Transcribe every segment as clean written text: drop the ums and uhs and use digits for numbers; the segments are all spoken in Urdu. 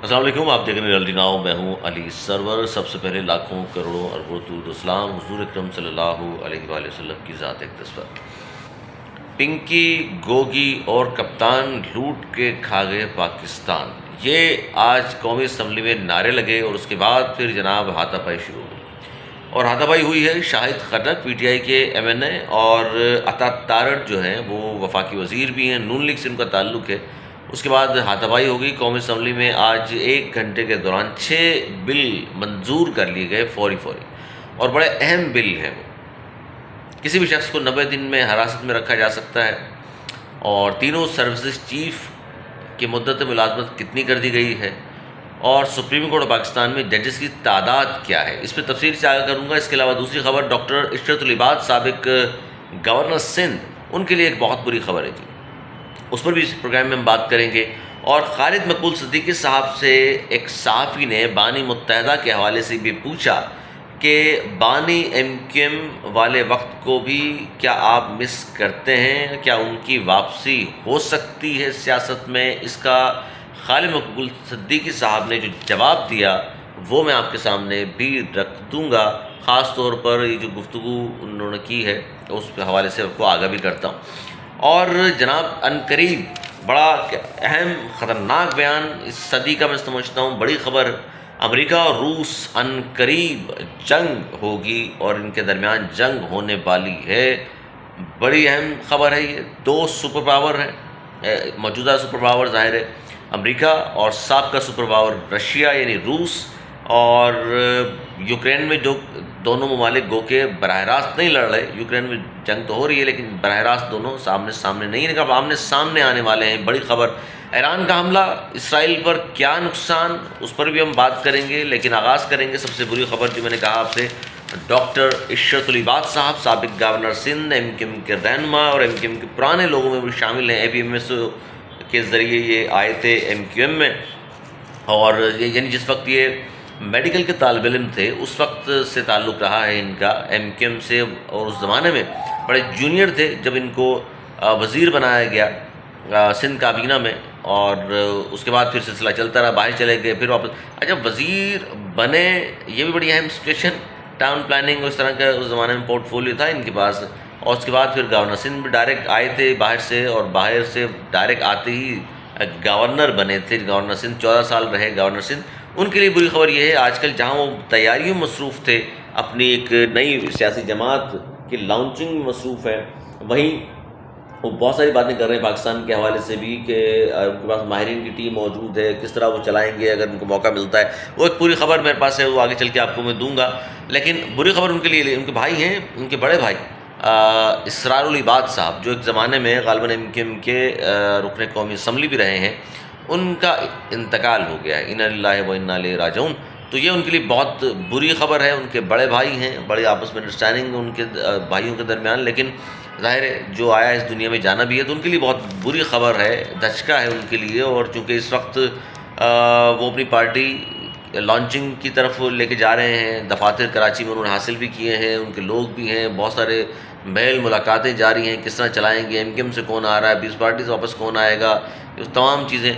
السلام علیکم، آپ دیکھ رہے ہیں ریئلٹی ناؤ، میں ہوں علی سرور۔ سب سے پہلے لاکھوں کروڑوں اربوں درود و سلام حضور اکرم صلی اللہ علیہ وآلہ وسلم کی ذات اقدس پر۔ پنکی، گوگی اور کپتان لوٹ کے کھا گئے پاکستان، یہ آج قومی اسمبلی میں نعرے لگے اور اس کے بعد پھر جناب ہاتھا پائی شروع ہوئی، اور ہاتھا پائی ہوئی ہے شاہد خٹک پی ٹی آئی کے ایم این اے، اور عطا تارڑ جو ہیں وہ وفاقی وزیر بھی ہیں، نون لیگ سے ان کا تعلق ہے۔ اس کے بعد ہاتھا پائی ہو گئی قومی اسمبلی میں۔ آج 1 گھنٹے کے دوران 6 بل منظور کر لیے گئے فوری، اور بڑے اہم بل ہیں وہ۔ کسی بھی شخص کو 90 دن میں حراست میں رکھا جا سکتا ہے، اور تینوں سروسز چیف کی مدت ملازمت کتنی کر دی گئی ہے، اور سپریم کورٹ پاکستان میں ججز کی تعداد کیا ہے، اس پہ تفصیل سے آگاہ کروں گا۔ اس کے علاوہ دوسری خبر، ڈاکٹر عشرت العباد سابق گورنر سندھ، ان کے لیے ایک بہت بری خبر ہے جی، اس پر بھی اس پروگرام میں ہم بات کریں گے۔ اور خالد مقبول صدیقی صاحب سے ایک صحافی نے بانی متحدہ کے حوالے سے بھی پوچھا کہ بانی ایم کیو ایم والے وقت کو بھی کیا آپ مس کرتے ہیں، کیا ان کی واپسی ہو سکتی ہے سیاست میں؟ اس کا خالد مقبول صدیقی صاحب نے جو جواب دیا وہ میں آپ کے سامنے بھی رکھ دوں گا، خاص طور پر یہ جو گفتگو انہوں نے کی ہے اس کے حوالے سے آپ کو آگاہ بھی کرتا ہوں۔ اور جناب عنقریب بڑا اہم خطرناک بیان اس صدی کا میں سمجھتا ہوں، بڑی خبر، امریکہ اور روس عنقریب جنگ ہوگی اور ان کے درمیان جنگ ہونے والی ہے۔ بڑی اہم خبر ہے یہ۔ 2 سپر پاور ہیں، موجودہ سپر پاور ظاہر ہے امریکہ، اور سابقہ سپر پاور رشیا یعنی روس، اور یوکرین میں جو دونوں ممالک گو کہ براہ راست نہیں لڑ رہے، یوکرین میں جنگ تو ہو رہی ہے لیکن براہ راست دونوں سامنے نہیں، لیکن اب آمنے سامنے آنے والے ہیں۔ بڑی خبر، ایران کا حملہ اسرائیل پر کیا نقصان، اس پر بھی ہم بات کریں گے، لیکن آغاز کریں گے سب سے بری خبر جو میں نے کہا آپ سے، ڈاکٹر عشرت العباد صاحب سابق governor Sindh, M Q M کے رہنما اور ایم کیو ایم کے پرانے لوگوں میں بھی شامل ہیں، اے پی ایم ایس کے ذریعے یہ آئے تھے ایم کیو ایم میں، اور یعنی جس وقت یہ میڈیکل کے طالب علم تھے اس وقت سے تعلق رہا ہے ان کا ایم کیو ایم سے، اور اس زمانے میں بڑے جونیئر تھے جب ان کو وزیر بنایا گیا سندھ کابینہ میں، اور اس کے بعد پھر سلسلہ چلتا رہا، باہر چلے گئے، پھر واپس۔ اچھا، وزیر بنے، یہ بھی بڑی اہم سچویشن، ٹاؤن پلاننگ اس طرح کا اس زمانے میں پورٹ فولیو تھا ان کے پاس، اور اس کے بعد پھر گورنر سندھ بھی ڈائریکٹ آئے تھے باہر سے، اور باہر سے ڈائریکٹ آتے ہی گورنر بنے تھے، گورنر سندھ 14 سال رہے گورنر سندھ۔ ان کے لیے بری خبر یہ ہے آج کل جہاں وہ تیاریوں میں مصروف تھے، اپنی ایک نئی سیاسی جماعت کی لانچنگ میں مصروف ہیں، وہیں وہ بہت ساری باتیں کر رہے ہیں پاکستان کے حوالے سے بھی کہ ان کے پاس ماہرین کی ٹیم موجود ہے، کس طرح وہ چلائیں گے اگر ان کو موقع ملتا ہے۔ وہ ایک پوری خبر میرے پاس ہے، وہ آگے چل کے آپ کو میں دوں گا، لیکن بری خبر ان کے لیے، ان کے بھائی ہیں، ان کے بڑے بھائی اسرار العباد صاحب، جو ایک زمانے میں غالباً ایم کیو ایم کے رکن قومی اسمبلی بھی رہے ہیں، ان کا انتقال ہو گیا ہے، انا للہ و انا الیہ راجعون۔ تو یہ ان کے لیے بہت بری خبر ہے، ان کے بڑے بھائی ہیں، بڑے آپس میں انڈرسٹینڈنگ ان کے بھائیوں کے درمیان، لیکن ظاہر ہے جو آیا اس دنیا میں جانا بھی ہے، تو ان کے لیے بہت بری خبر ہے، دھچکا ہے ان کے لیے۔ اور چونکہ اس وقت وہ اپنی پارٹی لانچنگ کی طرف لے کے جا رہے ہیں، دفاتر کراچی میں انہوں نے حاصل بھی کیے ہیں، ان کے لوگ بھی ہیں، بہت سارے میل ملاقاتیں جاری ہیں، کس طرح چلائیں گے، ایم کیو ایم سے کون آ رہا ہے، پیپلز پارٹی سے واپس کون آئے گا، یہ تمام چیزیں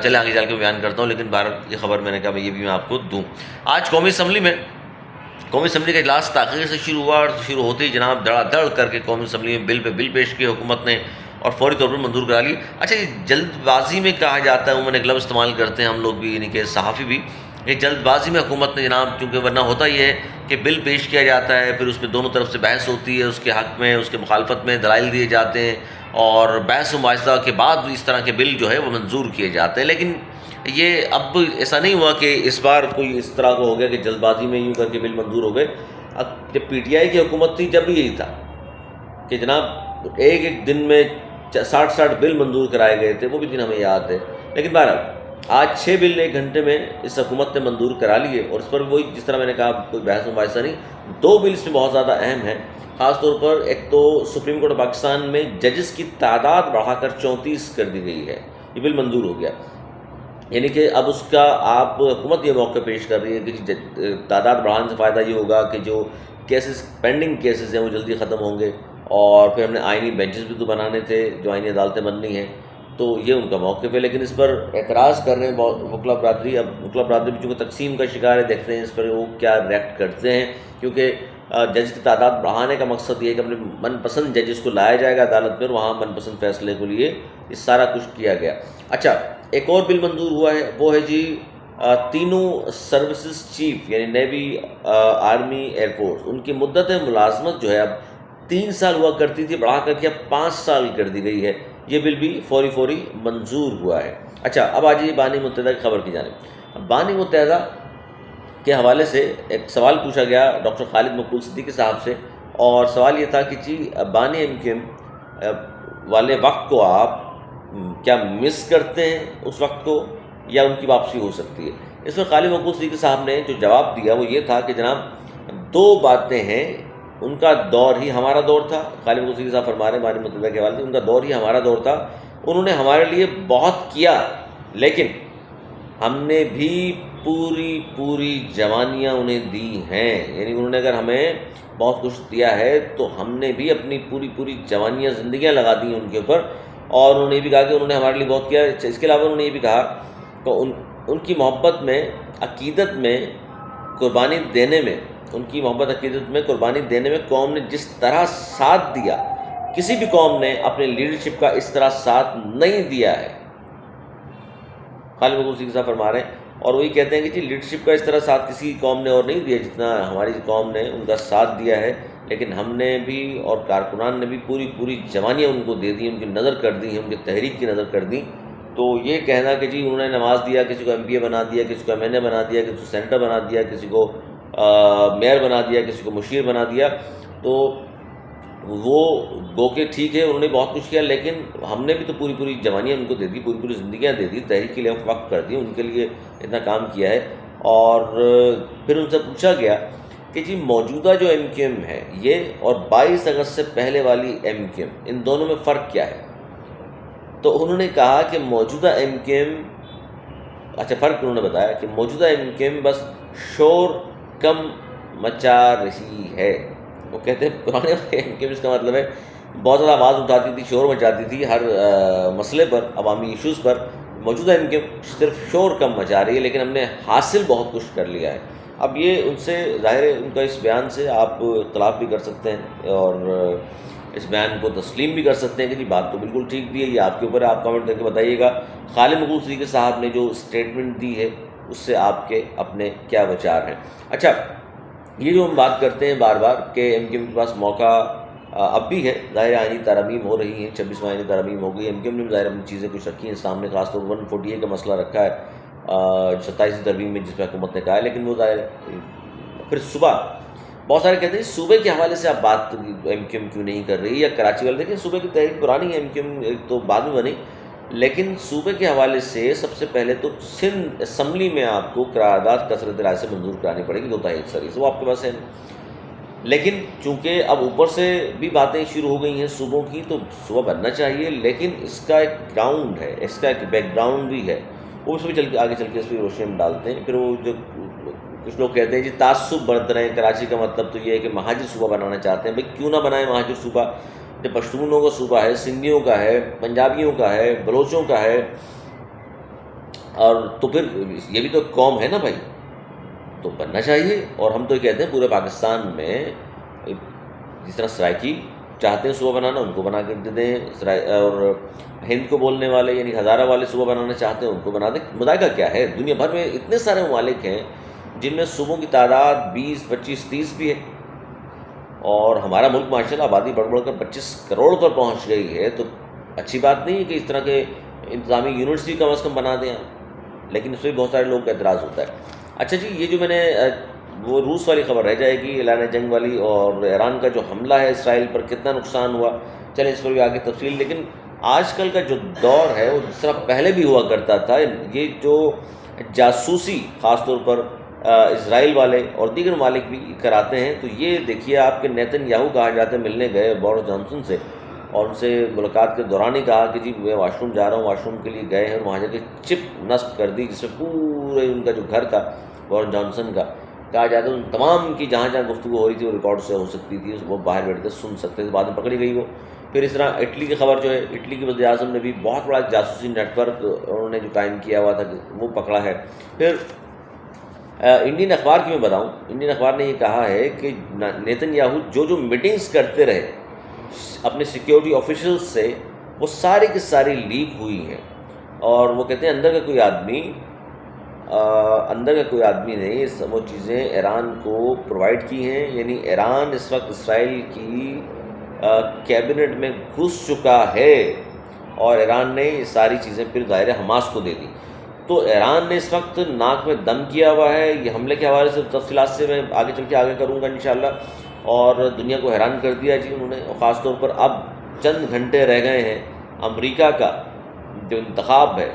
چلے آگے چل کے بیان کرتا ہوں، لیکن بہرحال یہ خبر میں نے کہا یہ بھی میں آپ کو دوں۔ آج قومی اسمبلی کا اجلاس تاخیر سے شروع ہوا، اور شروع ہوتے ہی جناب دھڑا دھڑ کر کے قومی اسمبلی میں بل پہ بل پیش کیے حکومت نے، اور فوری طور پر منظور کرا لی۔ اچھا، یہ جلد بازی میں کہا جاتا ہے، عموماً ایک لفظ استعمال کرتے ہیں ہم لوگ بھی، یعنی کہ صحافی بھی، یہ جلد بازی میں حکومت نے جناب، کیونکہ ورنہ ہوتا یہ ہے کہ بل پیش کیا جاتا ہے، پھر اس پہ دونوں طرف سے بحث ہوتی ہے، اس کے حق میں، اس کے مخالفت میں دلائل دیے جاتے ہیں، اور بحث و مباحثہ کے بعد اس طرح کے بل جو ہے وہ منظور کیے جاتے ہیں۔ لیکن یہ اب ایسا نہیں ہوا کہ اس بار کوئی اس طرح کا ہو گیا کہ جلد بازی میں یوں کر کے بل منظور ہو گئے۔ اب جب پی ٹی آئی کی حکومت تھی جب بھی یہی تھا کہ جناب ایک دن میں 60 بل منظور کرائے گئے تھے، وہ بھی دن ہمیں یاد ہے۔ لیکن بہرحال آج 6 بل 1 گھنٹے میں اس حکومت نے منظور کرا لیے، اور اس پر وہی جس طرح میں نے کہا کوئی بحث و مباحثہ نہیں۔ 2 بل اس میں بہت زیادہ اہم ہیں، خاص طور پر ایک تو سپریم کورٹ پاکستان میں ججز کی تعداد بڑھا کر 34 کر دی گئی ہے، یہ بل منظور ہو گیا، یعنی کہ اب اس کا آپ حکومت یہ موقع پیش کر رہی ہے کہ تعداد بڑھانے سے فائدہ یہ ہوگا کہ جو کیسز پینڈنگ کیسز ہیں وہ جلدی ختم ہوں گے، اور پھر ہم نے آئینی بینچز بھی تو بنانے تھے، جو آئینی عدالتیں بننی ہیں، تو یہ ان کا موقف ہے، لیکن اس پر اعتراض کر رہے ہیں وکلا برادری۔ اب وکلا برادری بھی چونکہ تقسیم کا شکار ہے، دیکھتے ہیں اس پر وہ کیا ریئیکٹ کرتے ہیں، کیونکہ جج کی تعداد بڑھانے کا مقصد یہ ہے کہ اپنے من پسند ججز کو لایا جائے گا عدالت میں، اور وہاں من پسند فیصلے کے لیے یہ سارا کچھ کیا گیا۔ اچھا، ایک اور بل منظور ہوا ہے، وہ ہے جی تینوں سروسز چیف یعنی نیوی، آرمی، ایئر فورس، ان کی مدت ملازمت جو ہے اب 3 سال ہوا کرتی تھی، بڑھا کر کے اب 5 سال کر دی گئی ہے۔ یہ بل بھی فوری منظور ہوا ہے۔ اچھا، اب آ جائیے بانی متحدہ کی خبر کی جانب۔ بانی متحدہ کے حوالے سے ایک سوال پوچھا گیا ڈاکٹر خالد مقبول صدیقی صاحب سے، اور سوال یہ تھا کہ جی بانی ایم والے وقت کو آپ کیا مس کرتے ہیں اس وقت کو، یا ان کی واپسی ہو سکتی ہے؟ اس میں خالد مقبول صدیقی صاحب نے جو جواب دیا وہ یہ تھا کہ جناب 2 باتیں ہیں، ان کا دور ہی ہمارا دور تھا۔ خالد مقبول صدیقی صاحب فرما رہے ہیں بانی متحدہ کے حوالے سے، ان کا دور ہی ہمارا دور تھا، انہوں نے ہمارے لیے بہت کیا، لیکن ہم نے بھی پوری جوانیاں انہیں دی ہیں، یعنی انہوں نے اگر ہمیں بہت کچھ دیا ہے تو ہم نے بھی اپنی پوری جوانیاں، زندگیاں لگا دی ہیں ان کے اوپر، اور انہوں نے یہ بھی کہا کہ انہوں نے ہمارے لیے بہت کیا۔ اس کے علاوہ انہوں نے یہ بھی کہا کہ ان کی محبت میں، عقیدت میں قربانی دینے میں، ان کی محبت عقیدت میں قربانی دینے میں قوم نے جس طرح ساتھ دیا، کسی بھی قوم نے اپنے لیڈرشپ کا اس طرح ساتھ نہیں دیا ہے۔ خالد مقبول صدیقی صاحب فرما رہے ہیں، اور وہی کہتے ہیں کہ جی لیڈرشپ کا اس طرح ساتھ کسی قوم نے اور نہیں دیا جتنا ہماری قوم نے ان کا ساتھ دیا ہے، لیکن ہم نے بھی اور کارکنان نے بھی پوری جوانیاں ان کو دے دی، ان کی نظر کر دی، ان کی تحریک کی نظر کر دی۔ تو یہ کہنا کہ جی انہوں نے نماز دیا، کسی کو ایم پی اے بنا دیا، کسی کو MNA بنا دیا، کسی کو سینیٹر بنا دیا، کسی کو میئر بنا دیا، کسی کو مشیر بنا دیا، تو وہ گو کہ ٹھیک ہے انہوں نے بہت کچھ کیا، لیکن ہم نے بھی تو پوری جوانیاں ان کو دے دی، پوری زندگیاں دے دی، تحریک کے لیے وقت کر دی، ان کے لیے اتنا کام کیا ہے۔ اور پھر ان سے پوچھا گیا کہ جی موجودہ جو MQM ہے یہ اور 22 اگست سے پہلے والی MQM، ان دونوں میں فرق کیا ہے؟ تو انہوں نے کہا کہ موجودہ MQM، اچھا فرق انہوں نے بتایا کہ موجودہ MQM بس شور کم مچا رہی ہے۔ وہ کہتے ہیں پرانے MQM اس کا مطلب ہے بہت زیادہ آواز اٹھاتی تھی، شور مچاتی تھی ہر مسئلے پر، عوامی ایشوز پر۔ موجودہ MQM صرف شور کم مچا رہی ہے، لیکن ہم نے حاصل بہت کچھ کر لیا ہے۔ اب یہ ان سے ظاہر ہے، ان کا اس بیان سے آپ اختلاف بھی کر سکتے ہیں اور اس بیان کو تسلیم بھی کر سکتے ہیں کہ جی بات تو بالکل ٹھیک دی ہے، یہ آپ کے اوپر ہے، آپ کامنٹ کر کے بتائیے گا خالد مقبول صدیقی صاحب نے جو اسٹیٹمنٹ دی ہے اس سے آپ کے اپنے کیا وچار ہیں۔ اچھا، یہ جو ہم بات کرتے ہیں بار بار کہ MQM کے پاس موقع اب بھی ہے، ظاہر آئینی ترامیم ہو رہی ہیں، 26واں آئینی ترامیم ہو گئی، MQM نے ظاہر اپنی چیزیں کچھ رکھی ہیں سامنے، خاص طور پر 148 کا مسئلہ رکھا ہے 27ویں ترمیم میں، جس پہ حکومت نے کہا ہے، لیکن وہ ظاہر پھر صوبہ، بہت سارے کہتے ہیں صوبے کے حوالے سے آپ بات MQM کیوں نہیں کر رہی، یا کراچی والے دیکھیں صوبے کی تحریک پرانی ہے، MQM تو بعد میں بنی، لیکن صوبے کے حوالے سے سب سے پہلے تو سندھ اسمبلی میں آپ کو قرارداد کثرت رائے سے منظور کرانی پڑے گی 2/3 اکثریت سے، وہ آپ کے پاس ہے۔ لیکن چونکہ اب اوپر سے بھی باتیں شروع ہو گئی ہیں صوبوں کی، تو صوبہ بننا چاہیے، لیکن اس کا ایک گراؤنڈ ہے، اس کا ایک بیک گراؤنڈ بھی ہے، وہ اس پہ آگے چل کے اس پہ روشنی ہم ڈالتے ہیں۔ پھر وہ جو کچھ لوگ کہتے ہیں جی تعصب برت رہے ہیں، کراچی کا مطلب تو یہ ہے کہ مہاجر صوبہ بنانا چاہتے ہیں۔ بھائی کیوں نہ بنائیں مہاجر صوبہ، جب پشتونوں کا صوبہ ہے، سندھیوں کا ہے، پنجابیوں کا ہے، بلوچوں کا ہے، اور تو پھر یہ بھی تو قوم ہے نا بھائی، تو بننا چاہیے۔ اور ہم تو یہ کہتے ہیں پورے پاکستان میں جس طرح سرائکی چاہتے ہیں صوبہ بنانا، ان کو بنا کر دے دیں، اور ہند کو بولنے والے یعنی ہزارہ والے صوبہ بنانا چاہتے ہیں ان کو بنا دیں۔ مذائقہ کیا ہے، دنیا بھر میں اتنے سارے ممالک ہیں جن میں صوبوں کی تعداد 20، 25، 30 بھی ہے، اور ہمارا ملک ماشاءاللہ آبادی بڑھ کر 25 کروڑ پر پہنچ گئی ہے، تو اچھی بات نہیں ہے کہ اس طرح کے انتظامی یونیورسٹی کم از کم بنا دیں آپ، لیکن اس پہ بہت سارے لوگ کا اعتراض ہوتا ہے۔ اچھا جی، یہ جو میں نے وہ روس والی خبر رہ جائے گی، اعلان جنگ والی، اور ایران کا جو حملہ ہے اسرائیل پر کتنا نقصان ہوا، چلیں اس پر بھی آگے تفصیل۔ لیکن آج کل کا جو دور ہے وہ جس طرح پہلے بھی ہوا کرتا تھا، یہ جو جاسوسی خاص طور پر اسرائیل والے اور دیگر ممالک بھی کراتے ہیں، تو یہ دیکھیے آپ کے نیتن یاہو کہا جاتے ملنے گئے بورس جانسن سے، اور ان سے ملاقات کے دوران ہی کہا کہ جی میں واش روم جا رہا ہوں، واش روم کے لیے گئے ہیں، اور وہاں جا کے چپ نصب کر دی، جس میں پورے ان کا جو گھر تھا بورس جانسن کا کہا جاتا ہے ان تمام کی جہاں جہاں گفتگو ہو رہی تھی وہ ریکارڈ سے ہو سکتی تھی، وہ باہر بیٹھ کے سن سکتے تھے، بعد میں پکڑی گئی وہ. پھر اس طرح اٹلی کی خبر جو ہے، اٹلی کے وزیر اعظم نے بھی بہت بڑا جاسوسی نیٹ ورک انہوں نے جو قائم کیا ہوا تھا وہ پکڑا ہے. پھر انڈین اخبار کی میں بتاؤں، انڈین اخبار نے یہ کہا ہے کہ نیتن یاہو جو میٹنگز کرتے رہے اپنے سیکیورٹی آفیشلز سے، وہ ساری کی ساری لیک ہوئی ہیں. اور وہ کہتے ہیں اندر کا کوئی آدمی نے وہ چیزیں ایران کو پرووائڈ کی ہیں. یعنی ایران اس وقت اسرائیل کی کیبنٹ میں گھس چکا ہے، اور ایران نے یہ ساری چیزیں پھر ظاہر حماس کو دے دی. تو ایران نے اس وقت ناک میں دم کیا ہوا ہے. یہ حملے کے حوالے سے تفصیلات سے میں آگے چل کے آگے کروں گا انشاءاللہ. اور دنیا کو حیران کر دیا جی انہوں نے. اور خاص طور پر اب چند گھنٹے رہ گئے ہیں امریکہ کا جو انتخاب ہے،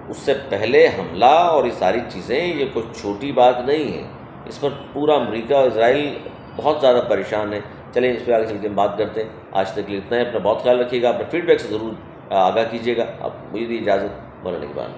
اس سے پہلے حملہ اور یہ ساری چیزیں، یہ کوئی چھوٹی بات نہیں ہے. اس پر پورا امریکہ اور اسرائیل بہت زیادہ پریشان ہے. چلیں اس پہ آگے چل کے ہم بات کرتے ہیں. آج تک کے لیے اتنا ہے. اپنا بہت خیال رکھیے گا. اپنا فیڈ بیک سے ضرور آگاہ کیجیے گا. اب مجھے دی اجازت، مولانا اقبال.